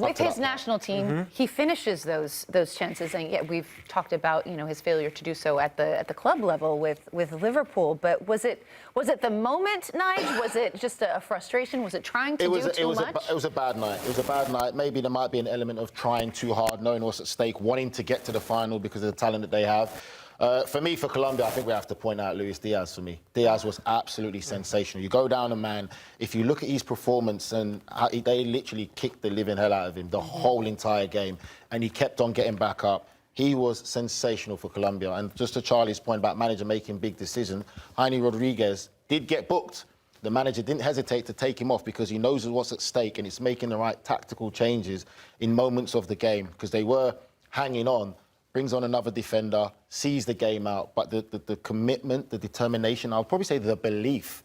With his national team, he finishes those chances, and yet we've talked about his failure to do so at the club level with Liverpool. But was it the moment, Nige? Was it just a frustration? Was it trying to do too much? It was a bad night. It was a bad night. Maybe there might be an element of trying too hard, knowing what's at stake, wanting to get to the final because of the talent that they have. For me, for Colombia, I think we have to point out Luis Diaz for me. Diaz was absolutely sensational. You go down a man, if you look at his performance, and they literally kicked the living hell out of him the whole entire game, and he kept on getting back up. He was sensational for Colombia. And just to Charlie's point about manager making big decisions, Jaime Rodriguez did get booked. The manager didn't hesitate to take him off because he knows what's at stake, and it's making the right tactical changes in moments of the game, because they were hanging on. Brings on another defender, sees the game out, but the commitment, the determination, I'll probably say the belief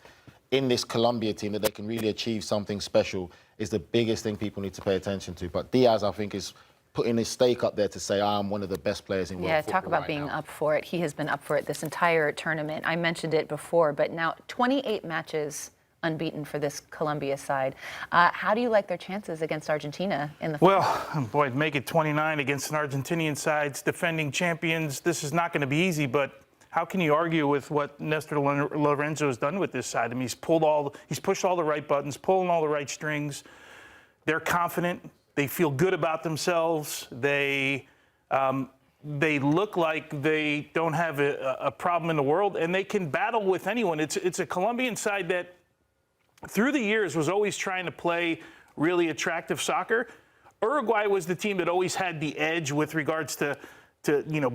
in this Colombia team that they can really achieve something special is the biggest thing people need to pay attention to. But Diaz, I think, is putting his stake up there to say, I'm one of the best players in world football. Yeah, talk about being up for it. He has been up for it this entire tournament. I mentioned it before, but now 28 matches unbeaten for this Colombia side. How do you like their chances against Argentina in the final? Well, boy, make it 29 against an Argentinian side, defending champions. This is not going to be easy, but how can you argue with what Nestor Lorenzo has done with this side? I mean, he's pushed all the right buttons, pulling all the right strings. They're confident. They feel good about themselves. They look like they don't have a problem in the world, and they can battle with anyone. It's a Colombian side that, through the years, was always trying to play really attractive soccer. Uruguay was the team that always had the edge with regards to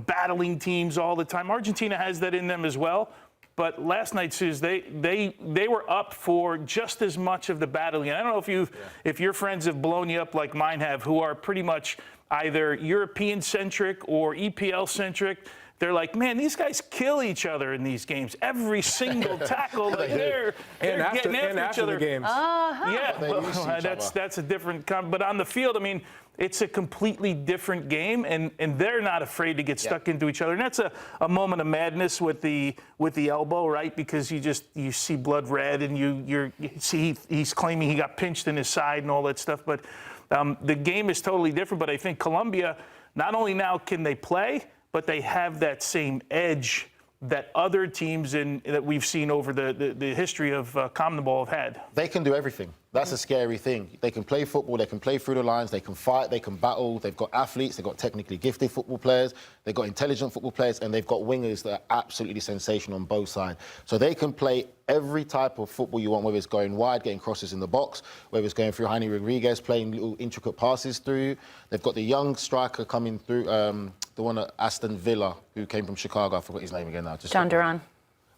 battling teams all the time. Argentina has that in them as well. But last night, Suze, they were up for just as much of the battling. And I don't know if your friends have blown you up like mine have, who are pretty much either European-centric or EPL-centric. They're like, man, these guys kill each other in these games. Every single tackle, they're getting after each other. The games. Yeah, well, that's a different. But on the field, I mean, it's a completely different game, and they're not afraid to get stuck into each other. And that's a moment of madness with the elbow, right? Because you see blood red, and you see he's claiming he got pinched in his side and all that stuff. But the game is totally different. But I think Colombia, not only now can they play, but they have that same edge that other teams that we've seen over the history of CONMEBOL have had. They can do everything. That's a scary thing. They can play football, they can play through the lines, they can fight, they can battle, they've got athletes, they've got technically gifted football players, they've got intelligent football players, and they've got wingers that are absolutely sensational on both sides. So they can play every type of football you want, whether it's going wide, getting crosses in the box, whether it's going through Jaime Rodriguez, playing little intricate passes through. They've got the young striker coming through, the one at Aston Villa, who came from Chicago. I forgot his name again now. John Duran.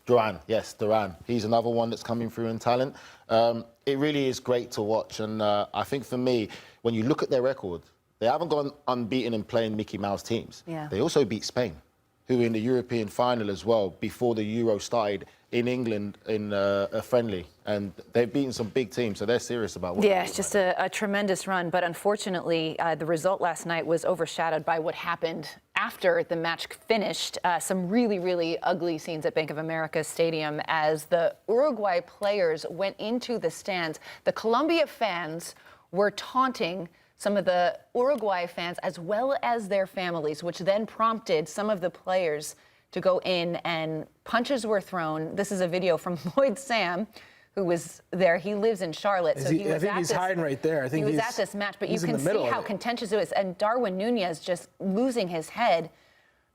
Duran, yes, Duran. He's another one that's coming through in talent. It really is great to watch. And I think for me, when you look at their record, they haven't gone unbeaten in playing Mickey Mouse teams. Yeah. They also beat Spain, who were in the European final as well, before the Euro started in England in a friendly. And they've beaten some big teams, so they're serious about what it's just a tremendous run. But unfortunately, the result last night was overshadowed by what happened after the match finished. Some really, really ugly scenes at Bank of America Stadium as the Uruguay players went into the stands. The Colombia fans were taunting some of the Uruguay fans as well as their families, which then prompted some of the players to go in, and punches were thrown. This is a video from Lloyd Sam, who was there. He lives in Charlotte. So I think he's hiding right there. I think he was at this match, but you can see how contentious it was. And Darwin Nunez just losing his head.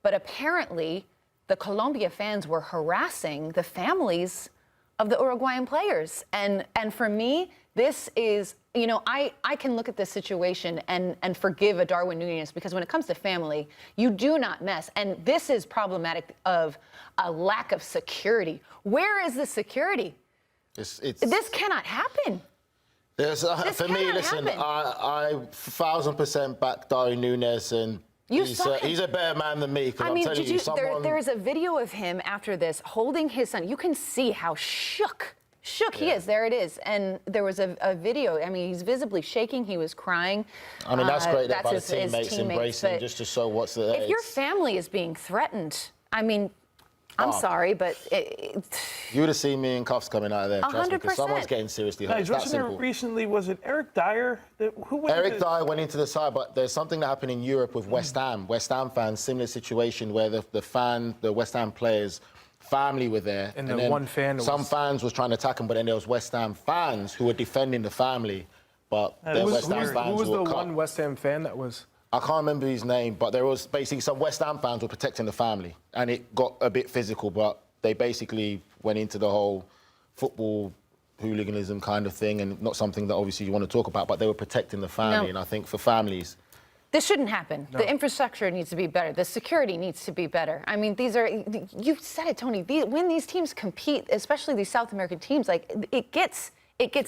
But apparently, the Colombia fans were harassing the families of the Uruguayan players. And for me, this is, I can look at this situation and forgive a Darwin Nunez, because when it comes to family, you do not mess. And this is problematic of a lack of security. Where is the security? This cannot happen. For me, listen, I 1,000% back Darwin Nunez, and he's a better man than me. I mean, there is a video of him after this holding his son. You can see how shook he is. There it is. And there was a video. I mean, he's visibly shaking. He was crying. I mean, that's great that by the teammates embracing just to show what's the... If your family is being threatened, I mean... I'm Oh. sorry, but You would have seen me in cuffs coming out of there. Trust me, because 100%. someone's getting seriously hurt. Guys, It's that wasn't there simple. recently, was it Eric Dyer? Who went Eric to- Dyer went into the side, but there's something that happened in Europe with West Ham. West Ham fans, similar situation where the West Ham players' family were there. And the then one fan some was- fans was trying to attack him, but then there was West Ham fans who were defending the family. But the was West Ham weird. fans Who was were the cut. one West Ham fan that was? I can't remember his name, but there was basically some West Ham fans were protecting the family, and it got a bit physical. But they basically went into the whole football hooliganism kind of thing, and not something that obviously you want to talk about. But they were protecting the family, No. and I think for families, this shouldn't happen. The infrastructure needs to be better. The security needs to be better. I mean, these are, you said it, Tony, when these teams compete, especially these South American teams, like it gets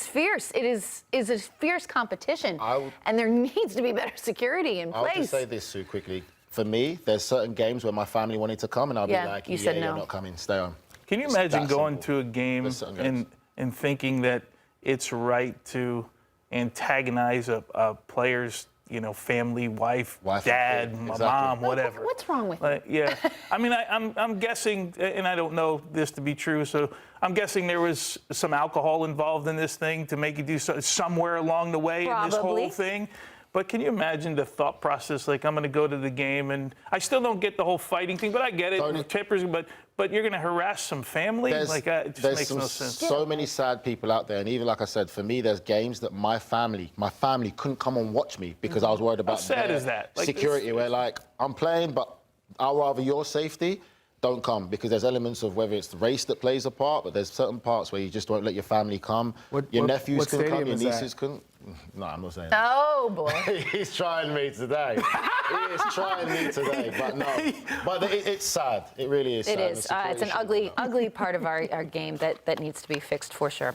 fierce. It is a fierce competition. And there needs to be better security in I'll place. just say this, Sue, quickly. For me, there's certain games where my family wanted to come, and I'll Yeah, be like, you said you're no. not coming, stay on. Can you It's imagine that going simple. to a game There's certain games. and thinking that it's right to antagonize a player's, family, wife, Wife and dad, kid, my exactly. mom, Well, whatever? what's wrong with Like, yeah, I mean, I'm guessing, and I don't know this to be true, so I'm guessing there was some alcohol involved in this thing to make you do somewhere along the way in this Probably. whole thing. But can you imagine the thought process? Like, I'm going to go to the game, and I still don't get the whole fighting thing, but I get it. Tony- Tempers, but you're going to harass some family? It just makes no sense. So many sad people out there, and even like I said, for me, there's games that my family couldn't come and watch me because I was worried about sad their is that? Like, security. Where like I'm playing, but I'd rather your safety. Don't come, because there's elements of whether it's the race that plays a part, but there's certain parts where you just won't let your family come. Your nephews what can come, stadium your is that? nieces couldn't. No, I'm not saying that. Oh, boy. He's trying me today. He is trying me today, but no. But it's sad. It really is sad. It is. The It's an security should be ugly part of our game that needs to be fixed for sure.